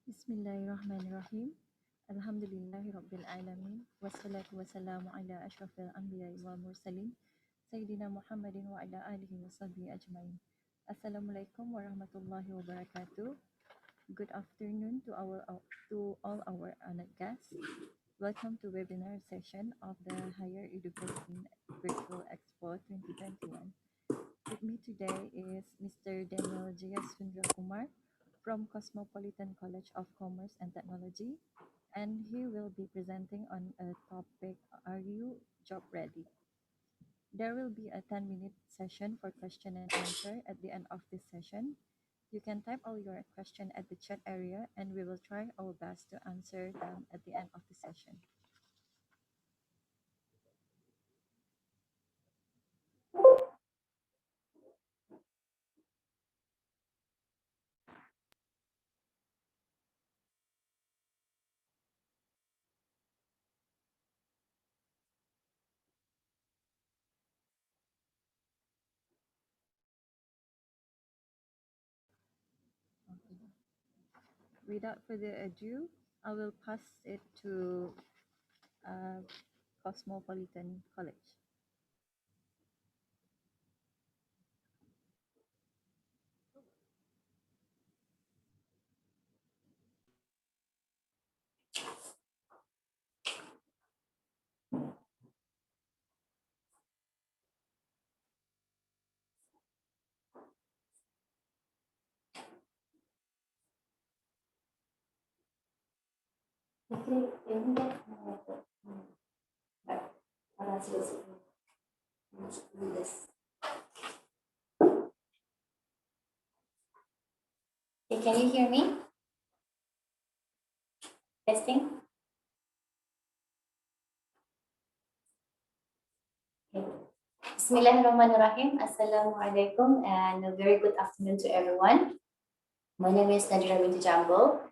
Bismillahirrahmanirrahim. Alhamdulillahi Rabbil Alamin. Wassalatu wassalamu ala ashrafil anbiya wal mursalin. Sayyidina Muhammadin wa ala alihi wa sahbihi ajmain. Assalamualaikum warahmatullahi wabarakatuh. Good afternoon to all our honored guests. Welcome to webinar session of the Higher Education Virtual Expo 2021. With me today is Mr. Daniel Jeyasundrakumar from Cosmopolitan College of Commerce and Technology, and he will be presenting on a topic, Are You Job Ready? There will be a 10-minute session for question and answer at the end of this session. You can type all your question at the chat area and we will try our best to answer them at the end of the session. Without further ado, I will pass it to Cosmopolitan College. Okay, can you hear me? Testing. Okay. Bismillahirrahmanirrahim. Assalamualaikum and a very good afternoon to everyone. My name is Najira binti Jambo,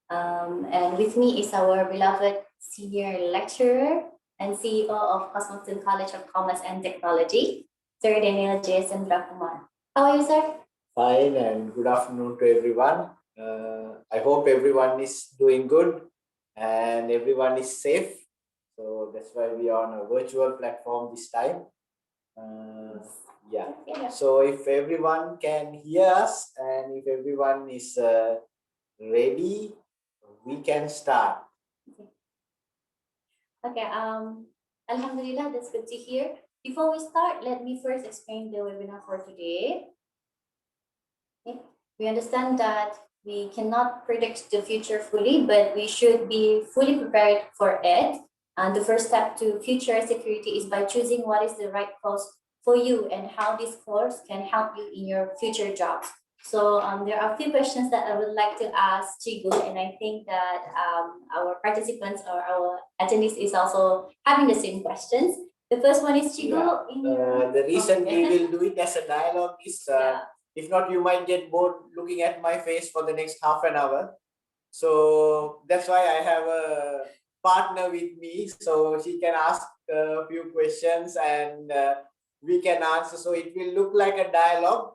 and with me is our beloved senior lecturer and CEO of Cosmopolitan College of Commerce and Technology, Sir Daniel Jeyasundrakumar. How are you, sir? Fine, and good afternoon to everyone. I hope everyone is doing good and everyone is safe. So that's why we are on a virtual platform this time. Yeah. So if everyone can hear us and if everyone is ready, we can start. Okay. Alhamdulillah, that's good to hear. Before we start, let me first explain the webinar for today. Okay. We understand that we cannot predict the future fully, but we should be fully prepared for it. And the first step to future security is by choosing what is the right course for you and how this course can help you in your future jobs. So there are a few questions that I would like to ask Chigu, and I think that our participants or our attendees is also having the same questions. The first one is Chigu. Yeah. The reason we will do it as a dialogue is if not, you might get bored looking at my face for the next half an hour. So that's why I have a partner with me, so she can ask a few questions and we can answer. So it will look like a dialogue.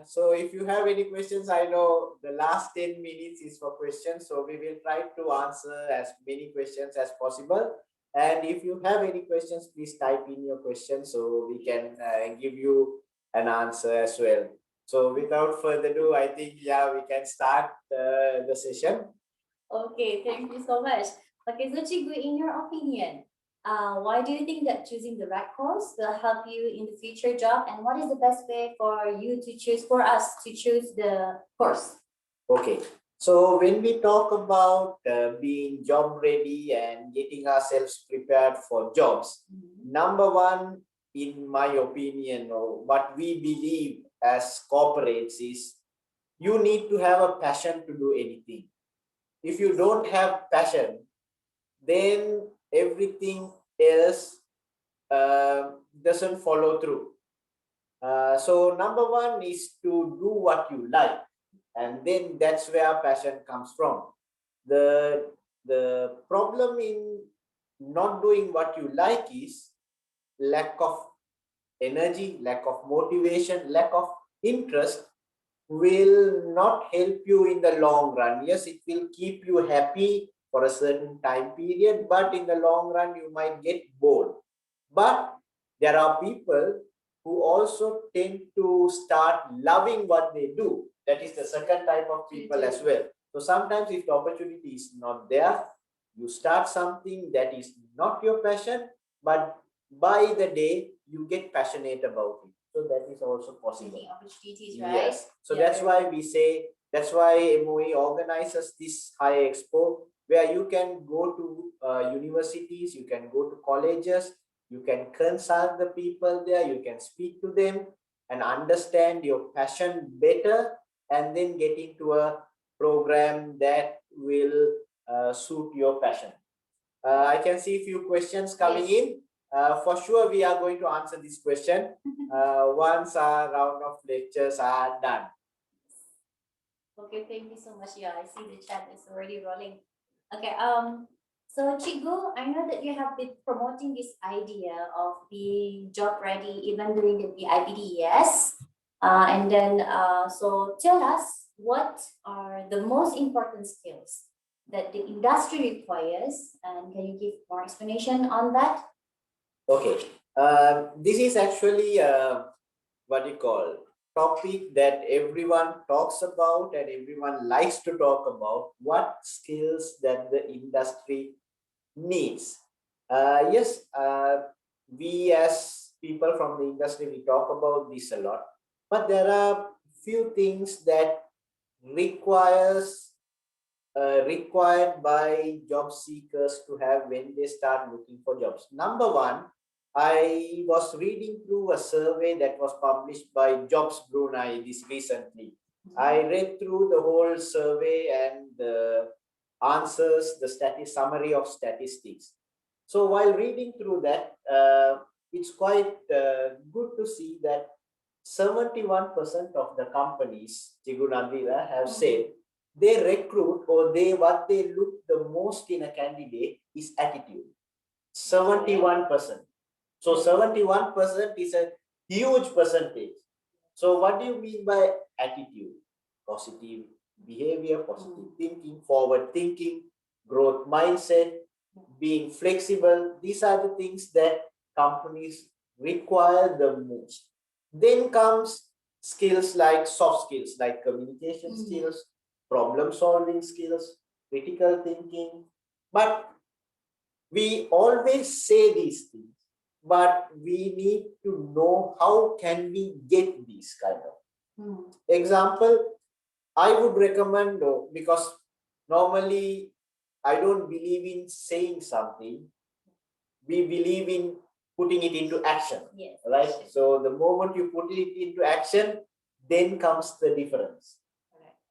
So if you have any questions, I know the last 10 minutes is for questions. So we will try to answer as many questions as possible. And if you have any questions, please type in your questions so we can give you an answer as well. So without further ado, I think, we can start the session. Okay, thank you so much. Okay, so Chigu, in your opinion, why do you think that choosing the right course will help you in the future job? And what is the best way for you to choose, for us to choose the course? Okay, so when we talk about being job ready and getting ourselves prepared for jobs, number one, in my opinion, or what we believe as corporates is you need to have a passion to do anything. If you don't have passion, then everything else doesn't follow through. So number one is to do what you like, and then that's where passion comes from. The problem in not doing what you like is lack of energy, lack of motivation, lack of interest. will not help you in the long run. Yes, it will keep you happy for a certain time period, but in the long run, you might get bored. But there are people who also tend to start loving what they do. That is the second type of people as well. So sometimes if the opportunity is not there, you start something that is not your passion, but by the day you get passionate about it. So that is also possible. Taking opportunities, right? Yes. So that's why we say, that's why MOE organizes this High Expo, where you can go to universities, you can go to colleges, you can consult the people there, you can speak to them and understand your passion better, and then get into a program that will suit your passion. I can see a few questions coming in. For sure, we are going to answer this question once our round of lectures are done. Okay, thank you so much. Yeah, I see the chat is already rolling. Okay, so Chigu, I know that you have been promoting this idea of being job ready even during the BIBD, yes? And then, so tell us, what are the most important skills that the industry requires, and can you give more explanation on that? Okay, this is actually what you call topic that everyone talks about and everyone likes to talk about. What skills that the industry needs? Yes, we as people from the industry, we talk about this a lot, but there are few things that required by job seekers to have when they start looking for jobs. Number one, I was reading through a survey that was published by Jobs Brunei this recently. I read through the whole survey and the answers, the summary of statistics. So while reading through that, it's quite good to see that 71% of the companies, Chigunandira, have said they recruit, or what they look the most in a candidate is attitude. 71%. So 71% is a huge percentage. So what do you mean by attitude? Positive behavior, positive thinking, forward thinking, growth mindset, being flexible. These are the things that companies require the most. Then comes skills like soft skills, like communication skills, problem solving skills, critical thinking. But we always say these things, but we need to know how can we get these kind of example. I would recommend, because normally I don't believe in saying something. We believe in putting it into action, right? So the moment you put it into action, then comes the difference.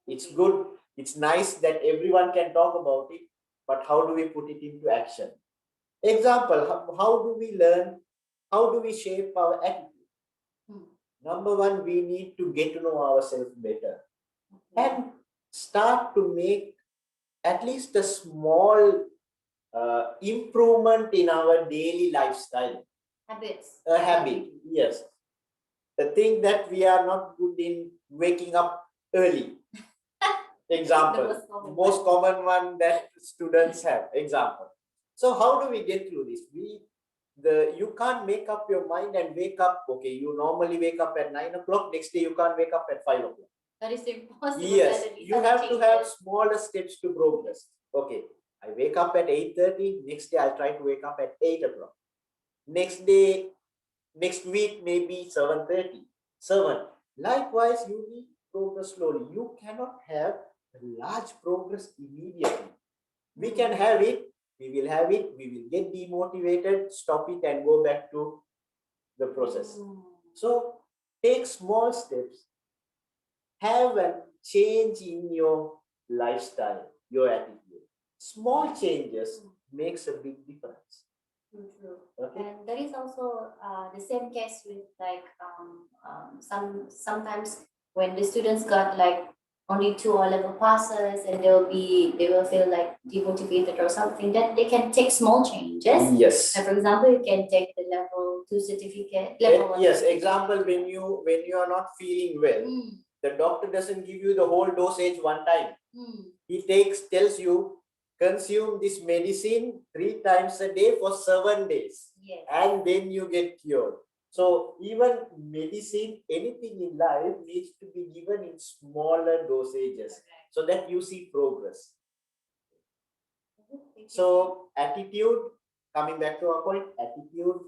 It's good, it's nice that everyone can talk about it, but how do we put it into action? Example, how do we learn? How do we shape our attitude? Number one, we need to get to know ourselves better and start to make at least a small improvement in our daily lifestyle. Habits. A habit, yes. The thing that we are not good in waking up early. Example, most common one that students have. Example. So how do we get through this? You can't make up your mind and wake up. Okay, you normally wake up at 9 o'clock. Next day you can't wake up at 5 o'clock. That is impossible. Yes, you have to have smaller steps to progress. Okay, I wake up at 8:30. Next day I'll try to wake up at 8 o'clock. Next day, next week maybe 7:30. 7. Likewise, you need progress slowly. You cannot have large progress immediately. We can have it, we will have it, we will get demotivated, stop it and go back to the process. So take small steps, have a change in your lifestyle, your attitude. Small changes makes a big difference. True. Okay. And there is also the same case with like sometimes when the students got like only 2 O-level passes and they will feel like demotivated or something, then they can take small changes. Yes. And for example, you can take the level 2 certificate. Level 1 yes. certificate. Example, when you are not feeling well, the doctor doesn't give you the whole dosage one time. He tells you, consume this medicine 3 times a day for 7 days. Yes. And then you get cured. So even medicine, anything in life needs to be given in smaller dosages. Correct. So that you see progress. So attitude, coming back to our point, attitude,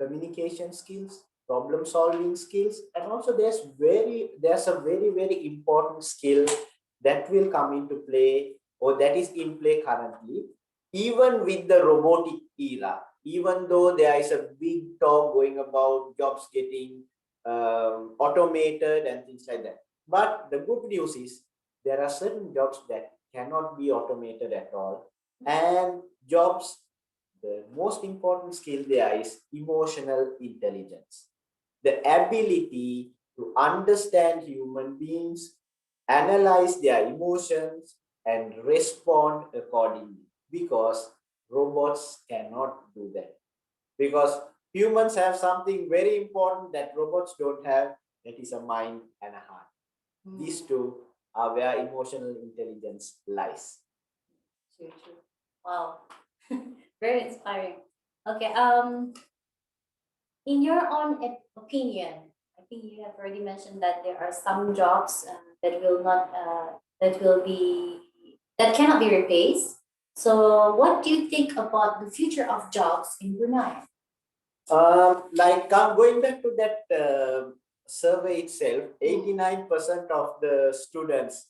communication skills, problem solving skills, and also there's a very, very important skill that will come into play, or that is in play currently, even with the robotic era. Even though there is a big talk going about jobs getting automated and things like that. But the good news is there are certain jobs that cannot be automated at all. And jobs, the most important skill there is emotional intelligence. The ability to understand human beings, analyze their emotions, and respond accordingly. Because robots cannot do that. Because humans have something very important that robots don't have, that is a mind and a heart. These two are where emotional intelligence lies. True. Wow. Very inspiring. Okay. In your own opinion, I think you have already mentioned that there are some jobs that will not that cannot be replaced. So, what do you think about the future of jobs in Brunei? Going back to that survey itself, 89% of the students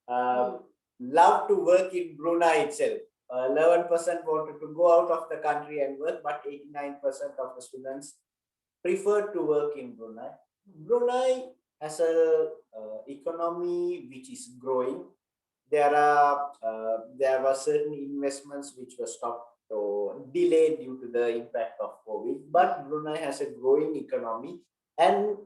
love to work in Brunei itself. 11% wanted to go out of the country and work, but 89% of the students prefer to work in Brunei. Brunei has a economy which is growing. There were certain investments which were stopped or delayed due to the impact of COVID. But Brunei has a growing economy, and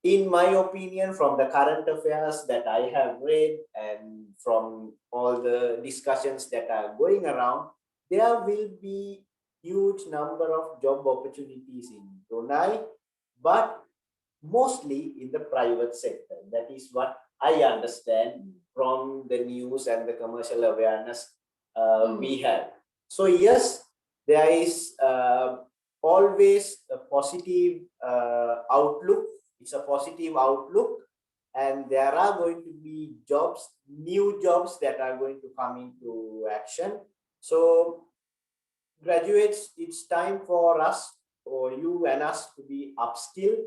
in my opinion, from the current affairs that I have read and from all the discussions that are going around, there will be huge number of job opportunities in Brunei, but mostly in the private sector. That is what I understand from the news and the commercial awareness we have. So yes, there is always a positive outlook. It's a positive outlook, and there are going to be jobs, new jobs that are going to come into action. So graduates, it's time for us, or you and us, to be upskilled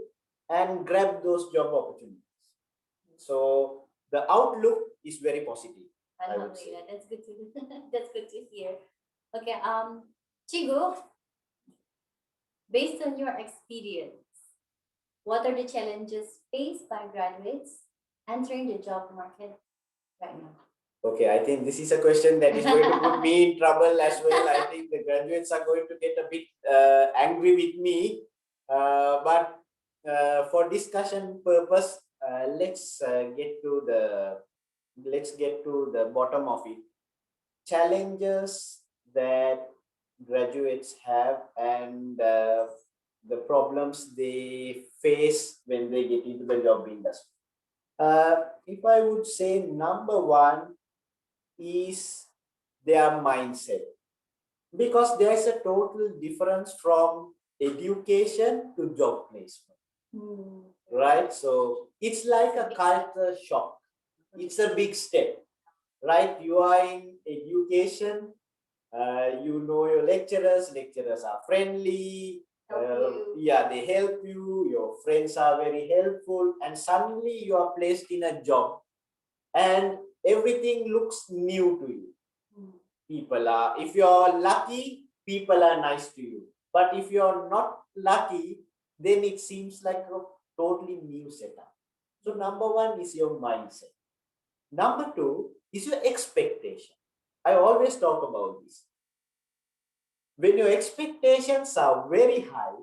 and grab those job opportunities. So the outlook is very positive. Alhamdulillah, that's good to that's good to hear. Okay, Chigu, based on your experience, what are the challenges faced by graduates entering the job market right now? Okay, I think this is a question that is going to put me in trouble as well. I think the graduates are going to get a bit angry with me. But for discussion purpose, let's get to the bottom of it. Challenges that graduates have, and the problems they face when they get into the job industry. If I would say, number one is their mindset, because there is a total difference from education to job placement. Right? So it's like a culture shock. It's a big step, right? You are in education, you know your lecturers are friendly, they help you, your friends are very helpful, and suddenly you are placed in a job and everything looks new to you. If you're lucky, people are nice to you. But if you're not lucky, then it seems like a totally new setup. So number one is your mindset. Number two is your expectation. I always talk about this. When your expectations are very high,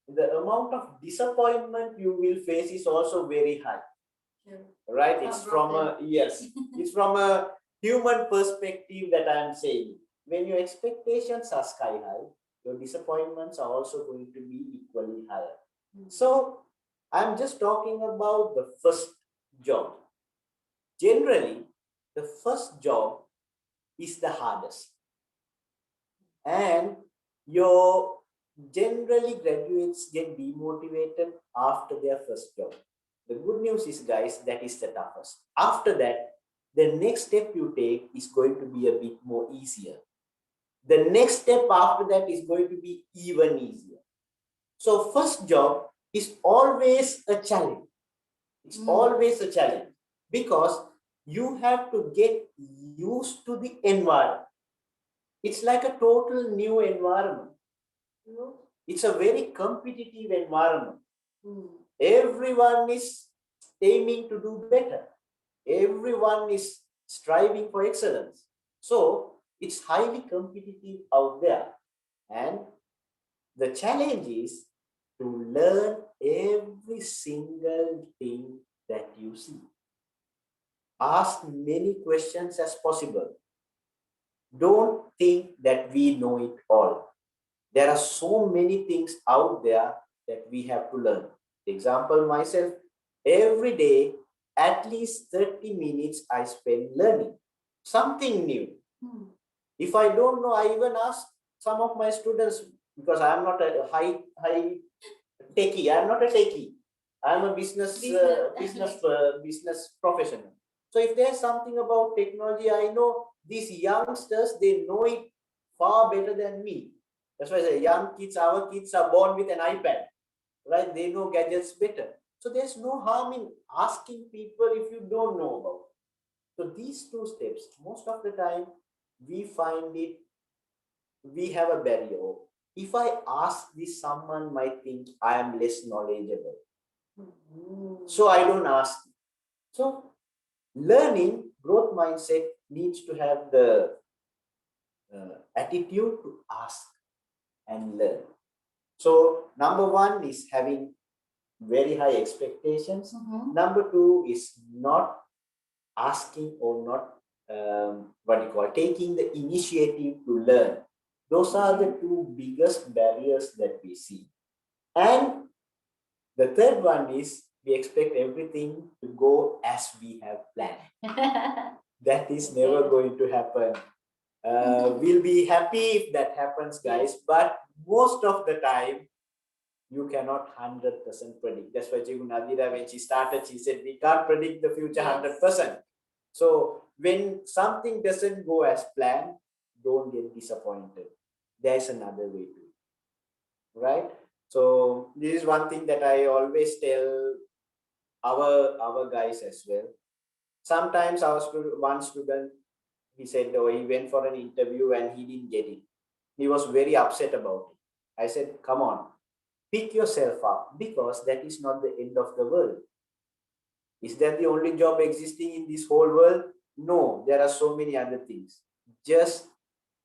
the amount of disappointment you will face is also very high. Right? It's from a human perspective that I'm saying. When your expectations are sky high, your disappointments are also going to be equally higher. So I'm just talking about the first job. Generally, the first job is the hardest. And your generally graduates get demotivated after their first job. The good news is, guys, that is the toughest. After that, the next step you take is going to be a bit more easier. The next step after that is going to be even easier. So first job is always a challenge. It's always a challenge because you have to get used to the environment. It's like a total new environment. It's a very competitive environment. Everyone is aiming to do better. Everyone is striving for excellence. So it's highly competitive out there. And the challenge is to learn every single thing that you see. Ask many questions as possible. Don't think that we know it all. There are so many things out there that we have to learn. Example, myself, every day, at least 30 minutes I spend learning something new. If I don't know, I even ask some of my students, because I am not a high techie. I am not a techie. I am a business professional. So if there's something about technology, I know these youngsters, they know it far better than me. That's why I say young kids, our kids are born with an iPad, right? They know gadgets better. So there's no harm in asking people if you don't know about it. So these two steps, most of the time, we find it, we have a barrier. If I ask this, someone might think I am less knowledgeable. So I don't ask. So learning, growth mindset needs to have the attitude to ask and learn. So number one is having very high expectations. Number two is not asking or not taking the initiative to learn. Those are the two biggest barriers that we see. And the third one is we expect everything to go as we have planned. That is never going to happen. We'll be happy if that happens, guys, but most of the time, you cannot 100% predict. That's why Nadira, when she started, she said, we can't predict the future 100%. So when something doesn't go as planned, don't get disappointed. There's another way to it, right? So this is one thing that I always tell our guys as well. Sometimes one student, he said, oh, he went for an interview and he didn't get it. He was very upset about it. I said, come on, pick yourself up, because that is not the end of the world. Is that the only job existing in this whole world? No, there are so many other things. Just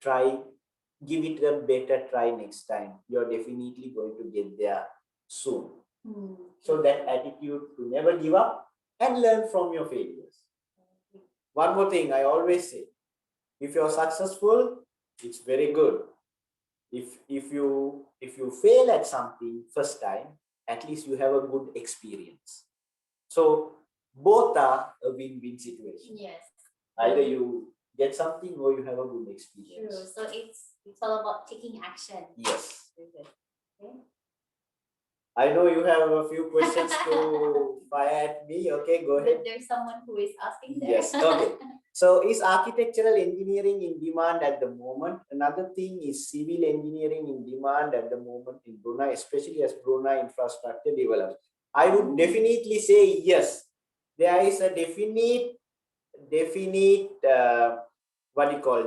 try, give it a better try next time. You're definitely going to get there soon. So that attitude to never give up and learn from your failures. One more thing I always say, if you're successful, it's very good. If you fail at something first time, at least you have a good experience. So both are a win-win situation. Yes. Either you get something or you have a good experience. True. So it's all about taking action. Yes. Very good. Okay. I know you have a few questions to fire at me. Okay, go ahead. But there's someone who is asking there. Yes. Okay. So is architectural engineering in demand at the moment? Another thing is civil engineering in demand at the moment in Brunei, especially as Brunei infrastructure develops. I would definitely say yes. There is a definite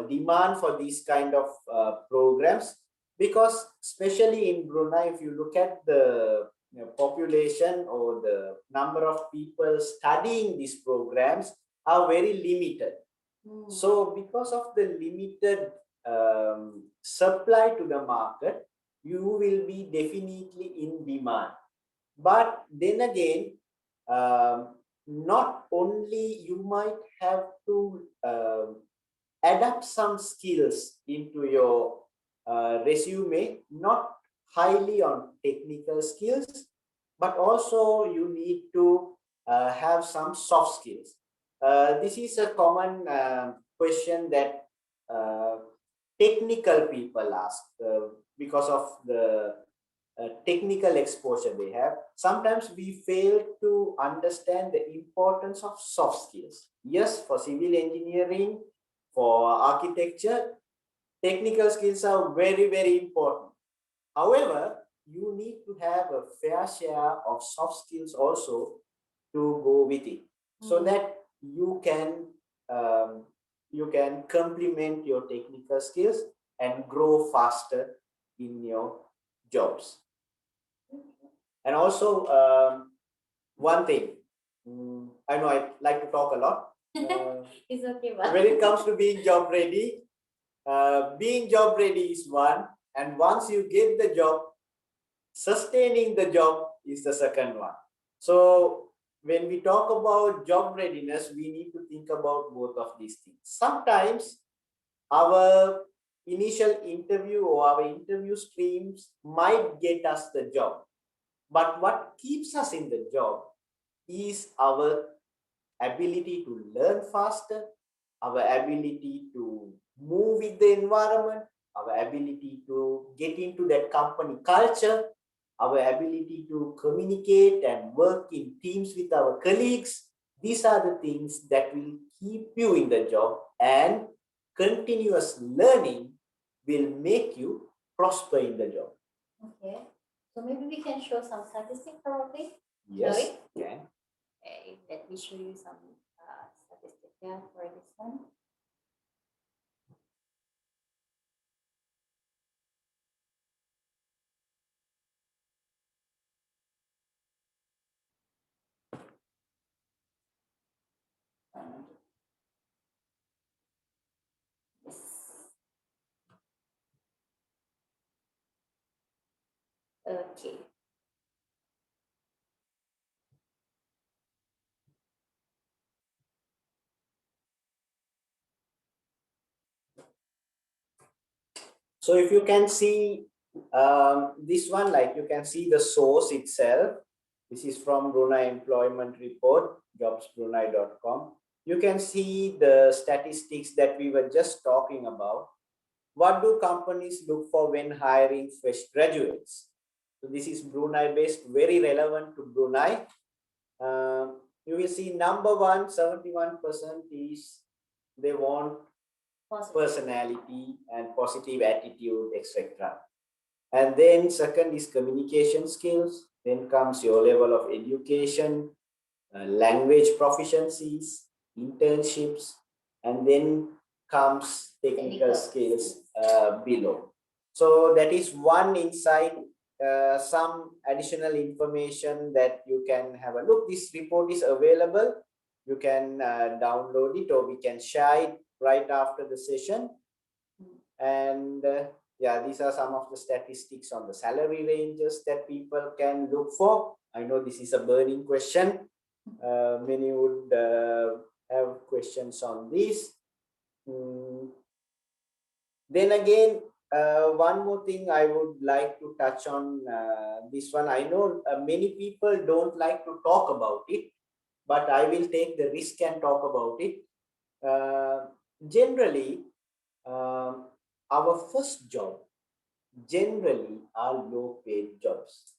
demand for these kind of programs, because especially in Brunei, if you look at the population or the number of people studying these programs are very limited. So because of the limited supply to the market, you will be definitely in demand. But then again, not only you might have to adapt some skills into your resume, not highly on technical skills, but also you need to have some soft skills. This is a common question that technical people ask because of the technical exposure they have. Sometimes we fail to understand the importance of soft skills. Yes, for civil engineering, for architecture, technical skills are very, very important. However, you need to have a fair share of soft skills also to go with it, so that um, you can complement your technical skills and grow faster in your jobs. And also, one thing, I know I like to talk a lot. It's okay, When it comes to being job ready is one, and once you get the job, sustaining the job is the second one. So when we talk about job readiness, we need to think about both of these things. Sometimes our initial interview or our interview streams might get us the job, but what keeps us in the job is our ability to learn faster, our ability to move with the environment, our ability to get into that company culture, our ability to communicate and work in teams with our colleagues. These are the things that will keep you in the job, and continuous learning will make you prosper in the job. Okay. So maybe we can show some statistics probably. Yes, we can. Okay, let me show you some statistics here for this one. Yes. Okay. So if you can see this one, like you can see the source itself. This is from Brunei Employment Report, jobsbrunei.com. You can see the statistics that we were just talking about. What do companies look for when hiring fresh graduates? So this is Brunei based, very relevant to Brunei. You will see number one, 71% is they want personality and positive attitude, etc. And then second is communication skills. Then comes your level of education, language proficiencies, internships, and then comes technical skills below. So that is one insight, some additional information that you can have a look. This report is available. You can download it, or we can share it right after the session. And yeah, these are some of the statistics on the salary ranges that people can look for. I know this is a burning question. Many would have questions on this. Then again, one more thing I would like to touch on this one. I know many people don't like to talk about it, but I will take the risk and talk about it. Generally, our first job generally are low paid jobs.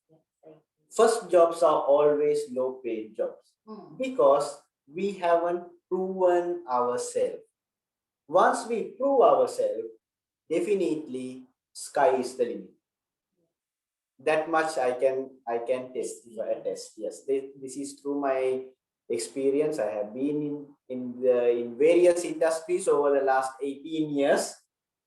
First jobs are always low paid jobs because we haven't proven ourselves. Once we prove ourselves, definitely sky is the limit. That much I can attest. Yes, this is through my experience. I have been in various industries over the last 18 years.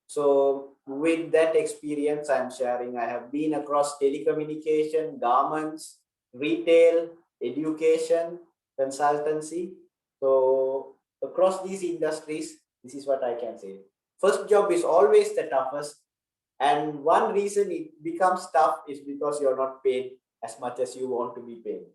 So with that experience I'm sharing, I have been across telecommunication, garments, retail, education, consultancy. So across these industries, this is what I can say. First job is always the toughest. And one reason it becomes tough is because you're not paid as much as you want to be paid.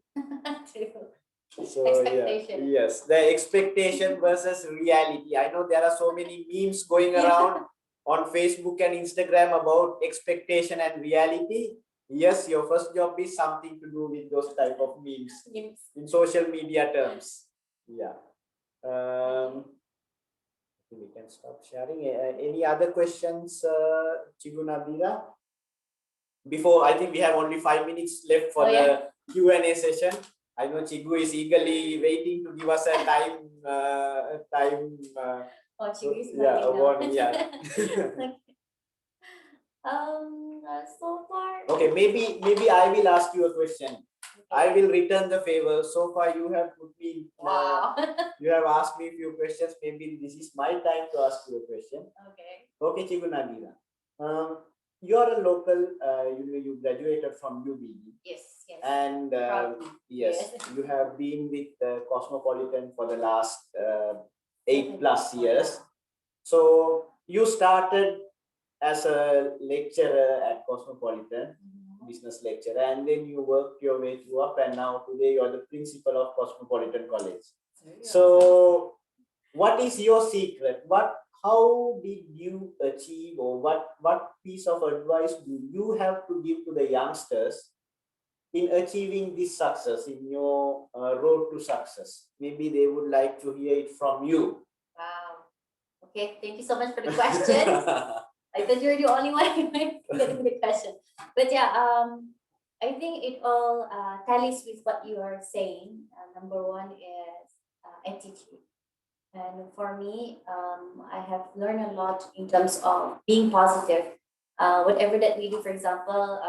So Expectation. yeah, yes, the expectation versus reality. I know there are so many memes going around on Facebook and Instagram about expectation and reality. Yes, your first job is something to do with those type of memes in social media terms. Yeah. We can stop sharing. Any other questions, Chigu Nabila? Before, I think we have only 5 minutes left for the Q&A session. I know Chigu is eagerly waiting to give us a time. Chigu is warning. Yeah. So far. Okay, maybe I will ask you a question. I will return the favor. So far, you have put me. Wow. You have asked me a few questions. Maybe this is my time to ask you a question. Okay. Okay, Chigu Nabila. You are a local. You graduated from UBE. Yes. And yes, you have been with Cosmopolitan for the last 8+ years. So you started as a lecturer at Cosmopolitan, business lecturer, and then you worked your way through up, and now today you are the principal of Cosmopolitan College. So what is your secret? How did you achieve, or what piece of advice do you have to give to the youngsters in achieving this success, in your road to success? Maybe they would like to hear it from you. Wow. Okay, thank you so much for the question. I thought you were the only one getting the question. But yeah, I think it all tallies with what you are saying. Number one is attitude. And for me, I have learned a lot in terms of being positive. Whatever that we do, for example,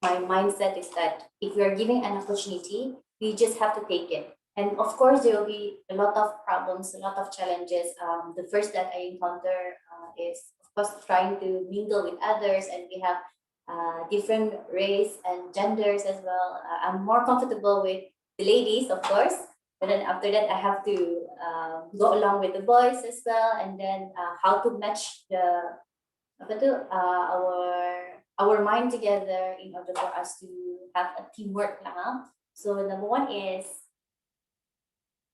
my mindset is that if we are giving an opportunity, we just have to take it. And of course, there will be a lot of problems, a lot of challenges. The first that I encounter is, of course, trying to mingle with others, and we have different race and genders as well. I'm more comfortable with the ladies, of course, but then after that, I have to go along with the boys as well, and then how to match our mind together in order for us to have a teamwork now. So number one is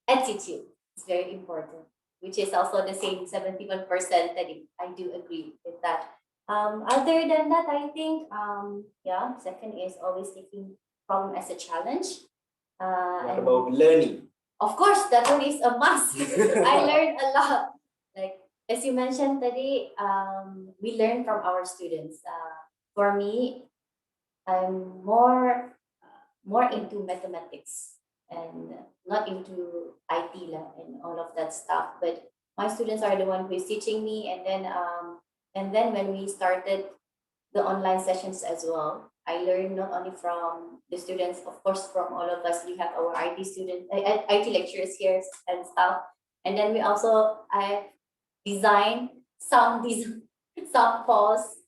attitude. It's very important, which is also the same 71% that I do agree with that. Other than that, I think second is always taking problem as a challenge. What about learning? Of course, that one is a must. I learned a lot. Like as you mentioned today, we learn from our students. For me, I'm more into mathematics and not into IT and all of that stuff. But my students are the one who is teaching me, and then when we started the online sessions as well, I learned not only from the students, of course, from all of us. We have our IT students, IT lecturers here and stuff, and then we also I design some some posts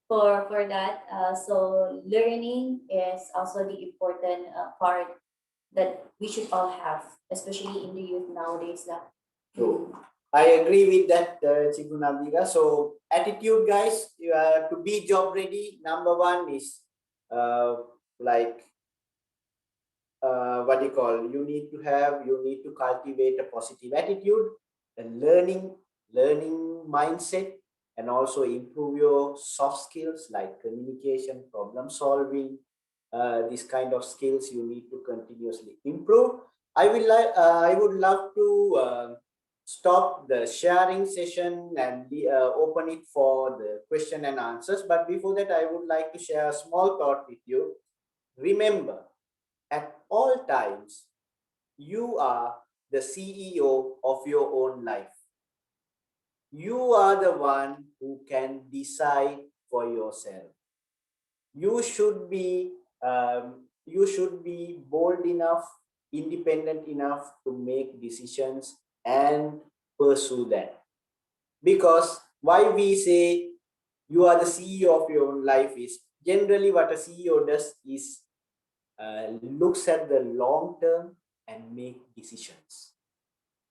for that. So learning is also the important part that we should all have, especially in the youth nowadays. True. I agree with that, Chigu Nabila. So attitude, guys, you to be job ready. Number one is like what do you call? You need to cultivate a positive attitude, a learning mindset, and also improve your soft skills like communication, problem solving. These kind of skills you need to continuously improve. I would love to stop the sharing session and open it for the question and answers. But before that, I would like to share a small thought with you. Remember, at all times, you are the CEO of your own life. You are the one who can decide for yourself. You should be bold enough, independent enough to make decisions and pursue that. Because why we say you are the CEO of your own life is generally what a CEO does is looks at the long term and make decisions,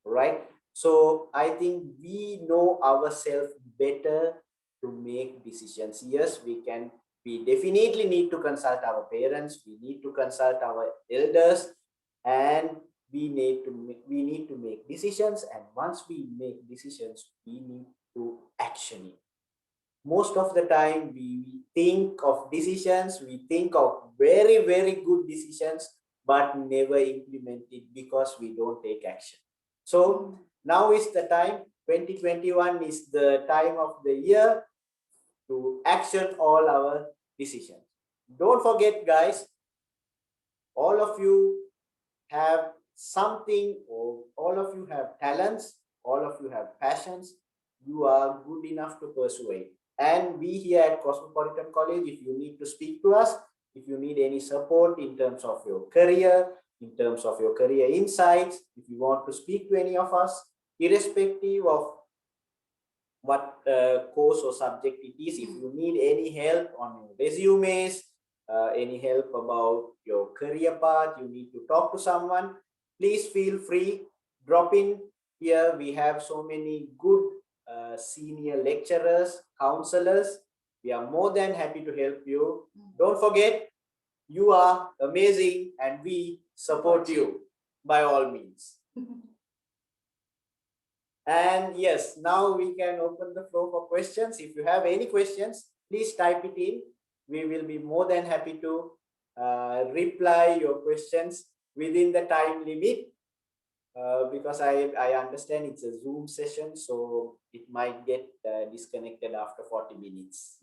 right? So I think we know ourselves better to make decisions. Yes, we definitely need to consult our parents, we need to consult our elders, and we need to make decisions. And once we make decisions, we need to action it. most of the time we think of decisions, we think of very, very good decisions, but never implement it because we don't take action. So now is the time, 2021 is the time of the year to action all our decisions. Don't forget, guys, all of you have something, or all of you have talents, all of you have passions. You are good enough to pursue it. And we here at Cosmopolitan College, if you need to speak to us, if you need any support in terms of your career, in terms of your career insights, if you want to speak to any of us, irrespective of what course or subject it is, if you need any help on your resumes, any help about your career path, you need to talk to someone, please feel free, drop in here. We have so many good senior lecturers, counselors. We are more than happy to help you. Don't forget, you are amazing and we support you by all means. And yes, now we can open the floor for questions. If you have any questions, please type it in. We will be more than happy to reply your questions within the time limit, because I understand it's a Zoom session, so it might get disconnected after 40 minutes.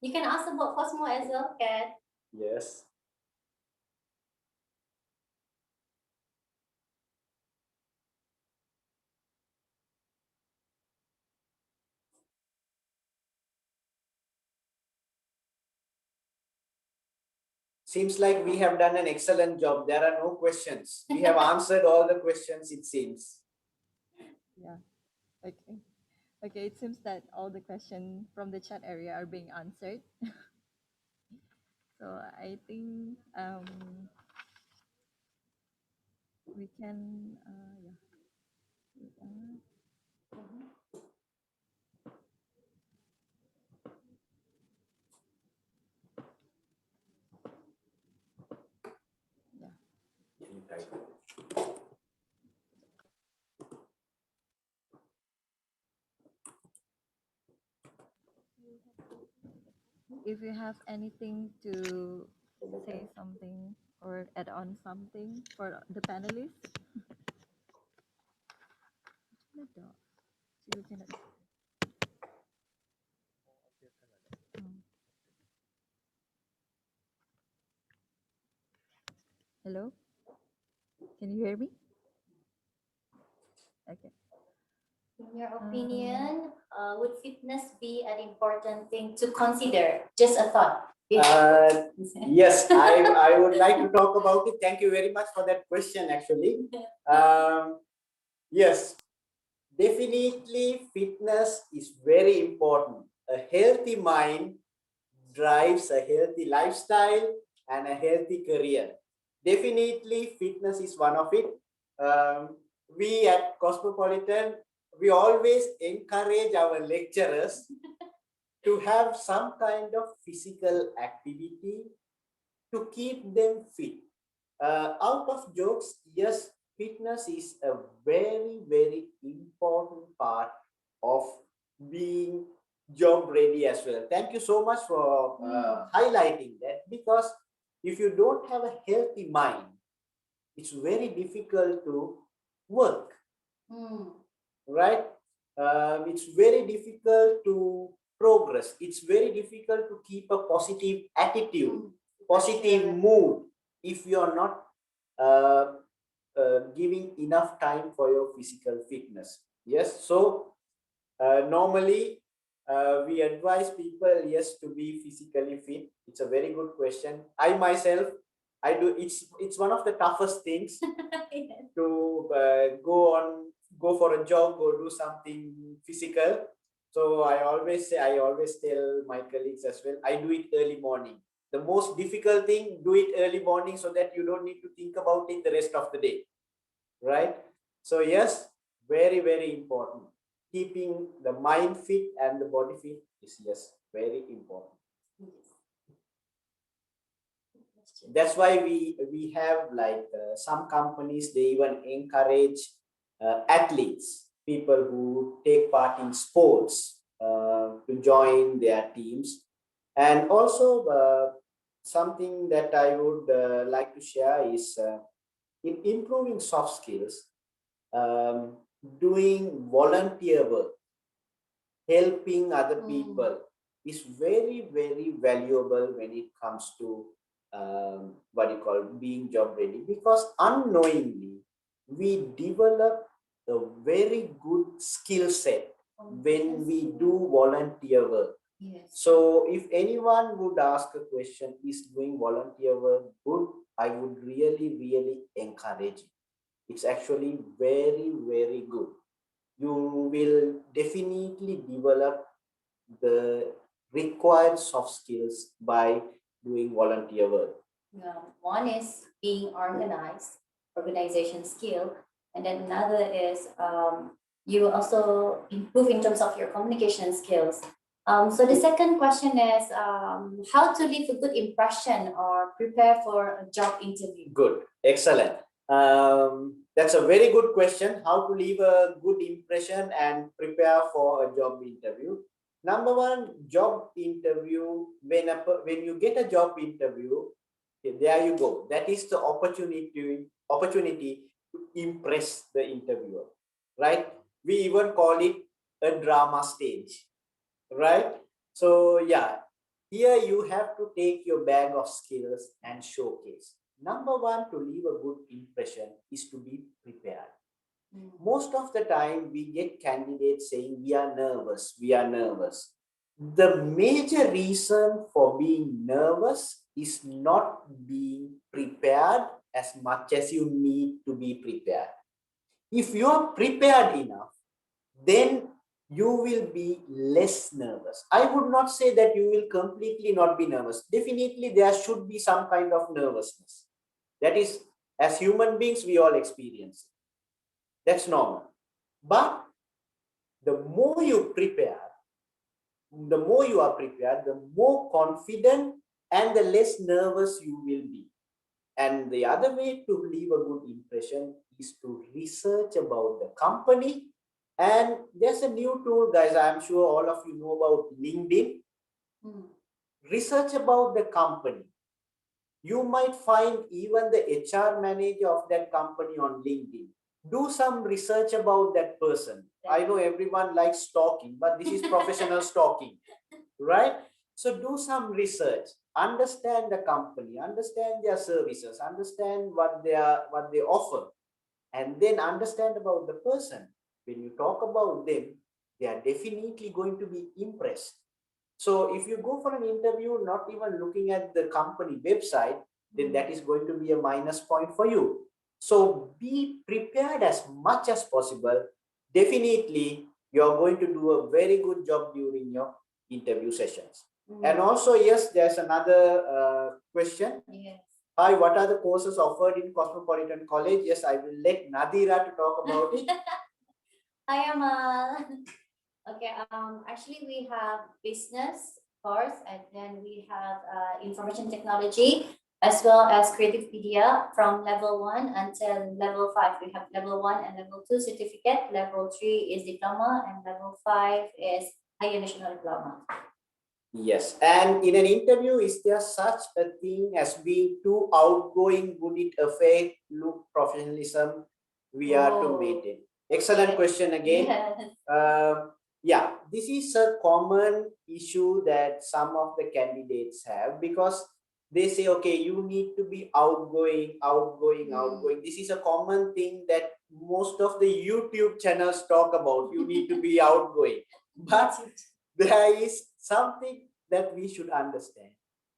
You can ask about Cosmo as well, Kat. Yes. Seems like we have done an excellent job. There are no questions. We have answered all the questions, it seems. Yeah. Okay. Okay, it seems that all the questions from the chat area are being answered. So I think we can, yeah. If you have anything to say something or add on something for the panelists. Hello? Can you hear me? Okay. In your opinion, would fitness be an important thing to consider? Just a thought. Yes, I would like to talk about it. Thank you very much for that question, actually. Yes, definitely fitness is very important. A healthy mind drives a healthy lifestyle and a healthy career. Definitely fitness is one of it. We at Cosmopolitan, we always encourage our lecturers to have some kind of physical activity to keep them fit. Out of jokes, yes, fitness is a very, very important part of being job ready as well. Thank you so much for highlighting that, because if you don't have a healthy mind, it's very difficult to work, right? It's very difficult to progress. It's very difficult to keep a positive attitude, positive mood, if you're not giving enough time for your physical fitness. Yes, so normally we advise people, yes, to be physically fit. It's a very good question. I myself, I do. It's one of the toughest things to go for a jog or do something physical. So I always tell my colleagues as well, I do it early morning. The most difficult thing, do it early morning so that you don't need to think about it the rest of the day, right? So yes, very, very important. Keeping the mind fit and the body fit is, yes, very important. That's why we have like some companies, they even encourage athletes, people who take part in sports, to join their teams. And also, something that I would like to share is in improving soft skills, um, doing volunteer work, helping other people is very, very valuable when it comes to what you call being job ready, because unknowingly we develop a very good skill set when we do volunteer work. Yes. So if anyone would ask a question, is doing volunteer work good? I would really, really encourage it. It's actually very, very good. You will definitely develop the required soft skills by doing volunteer work. Yeah. One is being organized, organization skill, and then another is you will also improve in terms of your communication skills. So the second question is how to leave a good impression or prepare for a job interview. Good, excellent. That's a very good question. How to leave a good impression and prepare for a job interview. Number one, job interview. When you get a job interview, there you go. That is the opportunity to impress the interviewer, right? We even call it a drama stage, right? So yeah, here you have to take your bag of skills and showcase. Number one, to leave a good impression is to be prepared. Most of the time, we get candidates saying, we are nervous, we are nervous. The major reason for being nervous is not being prepared as much as you need to be prepared. If you are prepared enough, then you will be less nervous. I would not say that you will completely not be nervous. Definitely, there should be some kind of nervousness. That is, as human beings, we all experience it. That's normal. But the more you prepare, the more you are prepared, the more confident and the less nervous you will be. And the other way to leave a good impression is to research about the company. And there's a new tool, guys. I'm sure all of you know about LinkedIn. Research about the company. You might find even the HR manager of that company on LinkedIn. Do some research about that person. I know everyone likes stalking, but this is professional stalking, right? So do some research, understand the company, understand their services, understand what they offer, and then understand about the person. When you talk about them, they are definitely going to be impressed. So if you go for an interview not even looking at the company website, then that is going to be a minus point for you. So be prepared as much as possible. Definitely, you're going to do a very good job during your interview sessions. And also, yes, there's another question. Yes. Hi, what are the courses offered in Cosmopolitan College? Yes, I will let Nadira to talk about it. Hi, Amal. Okay, actually we have business course, and then we have information technology, as well as creative media from level 1 until level 5. We have level 1 and level 2 certificate, level 3 is diploma, and level 5 is higher national diploma. Yes, and in an interview, is there such a thing as being too outgoing? Would it affect look professionalism? We are to maintain. Excellent question again. Yes. Yeah, this is a common issue that some of the candidates have, because they say, okay, you need to be outgoing, outgoing. This is a common thing that most of the YouTube channels talk about. You need to be outgoing. But there is something that we should understand.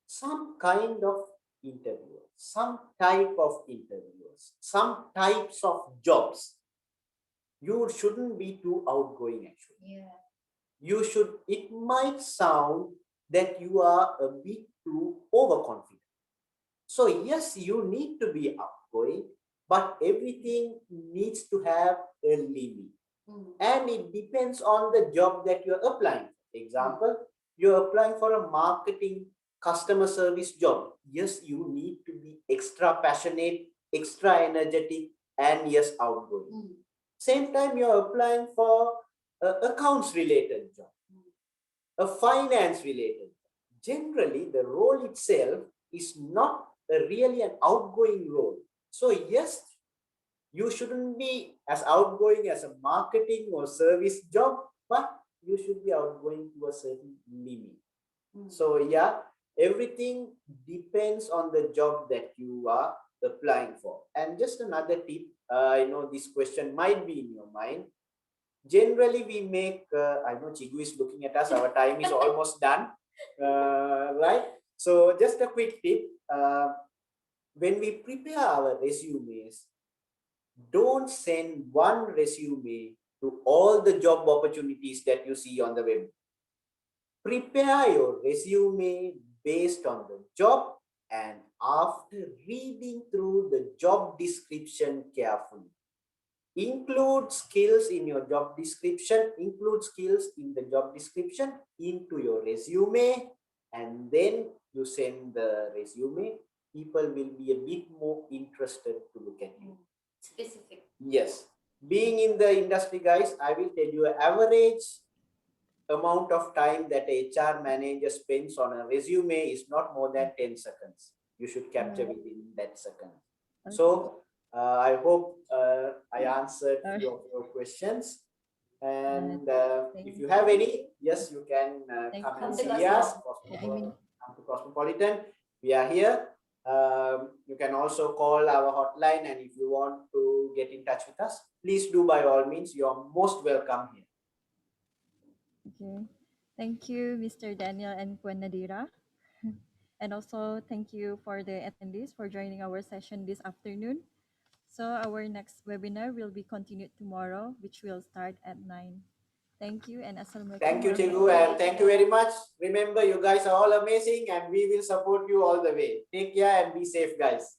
Some kind of interviewers, some type of interviewers, some types of jobs, you shouldn't be too outgoing actually. Yeah. You should, it might sound that you are a bit too overconfident. So yes, you need to be outgoing, but everything needs to have a limit. And it depends on the job that you're applying. Example, you're applying for a marketing customer service job. Yes, you need to be extra passionate, extra energetic, and yes, outgoing. Same time, you're applying for accounts related job. a finance related. Generally, the role itself is not really an outgoing role. So yes, you shouldn't be as outgoing as a marketing or service job, but you should be outgoing to a certain limit. So yeah, everything depends on the job that you are applying for. And just another tip, I know this question might be in your mind. Generally, we make, I know Chigu is looking at us, our time is almost done, right? So just a quick tip, when we prepare our resumes, don't send one resume to all the job opportunities that you see on the web. Prepare your resume based on the job, and after reading through the job description carefully. Include skills in your job description, include skills in the job description into your resume, and then you send the resume. People will be a bit more interested to look at you. Specific. Yes. Being in the industry, guys, I will tell you an average amount of time that a HR manager spends on a resume is not more than 10 seconds. You should capture within that second. Okay. So I hope I answered few of your questions. And if you have any, yes, you can come and see us. Come to Cosmopolitan. We are here. You can also call our hotline, and if you want to get in touch with us, please do by all means. You are most welcome here. Okay. Thank you, Mr. Daniel and Gwen Nadira. And also thank you for the attendees for joining our session this afternoon. So our next webinar will be continued tomorrow, which will start at 9. Thank you and Assalamualaikum. Thank you, Chigu, and thank you very much. Remember, you guys are all amazing, and we will support you all the way. Take care and be safe, guys.